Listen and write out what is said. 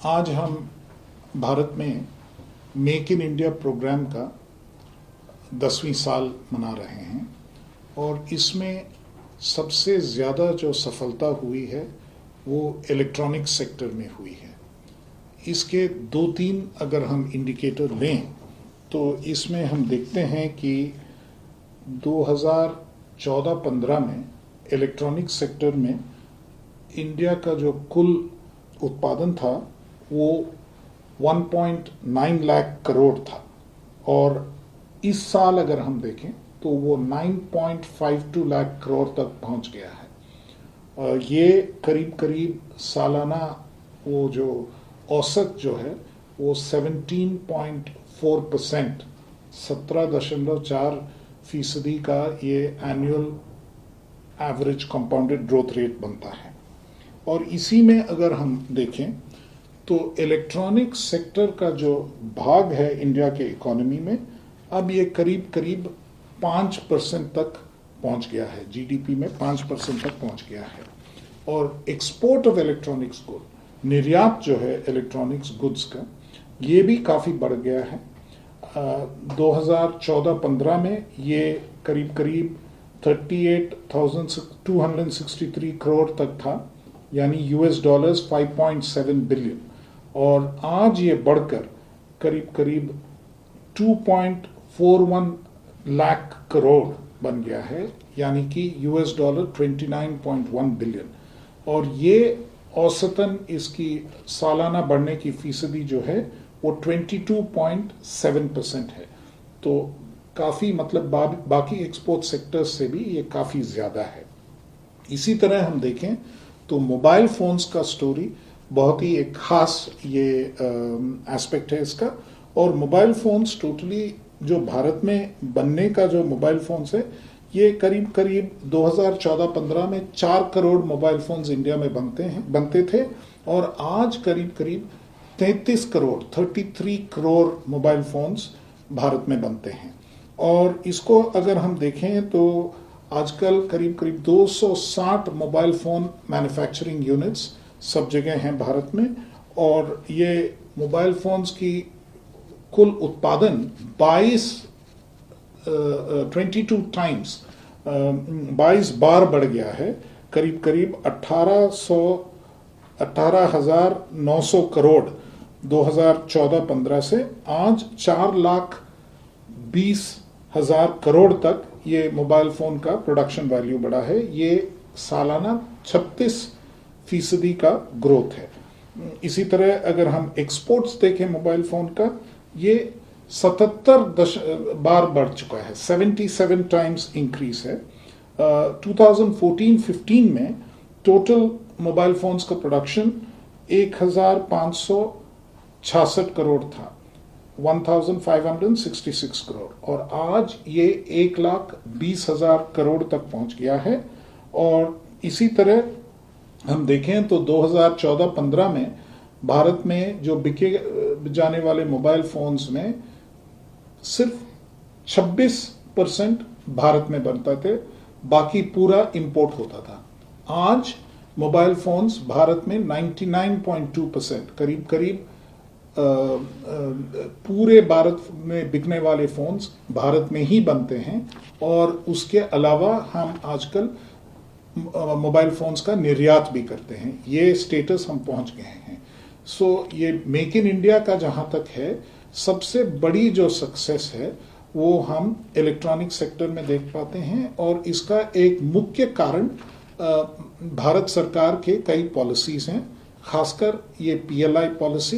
आज हम भारत में मेक इन इंडिया प्रोग्राम का 10वीं साल मना रहे हैं और इसमें सबसे ज़्यादा जो सफलता हुई है वो इलेक्ट्रॉनिक सेक्टर में हुई है। इसके 2-3 अगर हम इंडिकेटर लें तो इसमें हम देखते हैं कि 2014-15 में इलेक्ट्रॉनिक सेक्टर में इंडिया का जो कुल उत्पादन था वो 1.9 लाख करोड़ था और इस साल अगर हम देखें तो वो 9.52 लाख करोड़ तक पहुंच गया है। ये करीब करीब सालाना वो जो औसत जो है वो 17.4%, 17.4% का ये annual average compounded growth rate बनता है। और इसी में अगर हम देखें तो इलेक्ट्रॉनिक सेक्टर का जो भाग है इंडिया के इकोनॉमी में अब ये करीब करीब 5% तक पहुंच गया है, जीडीपी में 5% तक पहुंच गया है। और एक्सपोर्ट ऑफ इलेक्ट्रॉनिक्स गुड, निर्यात जो है इलेक्ट्रॉनिक्स गुड्स का, ये भी काफ़ी बढ़ गया है। 2014-15 में ये करीब करीब 38,263 करोड़ तक था, यानी $5.7 बिलियन, और आज ये बढ़कर करीब करीब 2.41 लाख करोड़ बन गया है, यानी कि $29.1 बिलियन। और ये औसतन इसकी सालाना बढ़ने की फीसदी जो है वो 22.7% है। तो काफ़ी मतलब बाकी एक्सपोर्ट सेक्टर्स से भी ये काफ़ी ज़्यादा है। इसी तरह हम देखें तो मोबाइल फोन्स का स्टोरी बहुत ही एक खास ये एस्पेक्ट है इसका। और मोबाइल फोन्स टोटली जो भारत में बनने का जो मोबाइल फोन्स है ये करीब करीब 2014-15 में 4 करोड़ मोबाइल फोन्स इंडिया में बनते थे और आज करीब करीब 33 करोड़ मोबाइल फोन्स भारत में बनते हैं। और इसको अगर हम देखें तो आजकल करीब करीब 260 मोबाइल फोन मैन्युफैक्चरिंग यूनिट्स सब जगह हैं भारत में। और ये मोबाइल फोन्स की कुल उत्पादन 22 बार बढ़ गया है, करीब करीब 18,900 करोड़ 2014-15 से आज 4,20,000 करोड़ तक ये मोबाइल फोन का प्रोडक्शन वैल्यू बढ़ा है। ये सालाना 36% का ग्रोथ है। इसी तरह अगर हम एक्सपोर्ट्स देखें मोबाइल फोन का, ये 77 बार बढ़ चुका है, 77 टाइम्स इंक्रीज है। 2014-15 में टोटल मोबाइल फोन्स का प्रोडक्शन 1,566 करोड़ था, 1,566 करोड़, और आज ये 1,20,000 करोड़ तक पहुंच गया है। और इसी तरह हम देखें तो 2014-15 में भारत में जो बिके जाने वाले मोबाइल फोन्स में सिर्फ 26% भारत में बनता थे, बाकी पूरा इंपोर्ट होता था। आज मोबाइल फोन्स भारत में 99.2%, करीब करीब पूरे भारत में बिकने वाले फोन्स भारत में ही बनते हैं। और उसके अलावा हम आजकल मोबाइल फोन्स का निर्यात भी करते हैं। ये स्टेटस हम पहुंच गए हैं। सो ये मेक इन इंडिया का जहां तक है, सबसे बड़ी जो सक्सेस है वो हम इलेक्ट्रॉनिक सेक्टर में देख पाते हैं। और इसका एक मुख्य कारण भारत सरकार के कई पॉलिसीज हैं, खासकर ये PLI पॉलिसी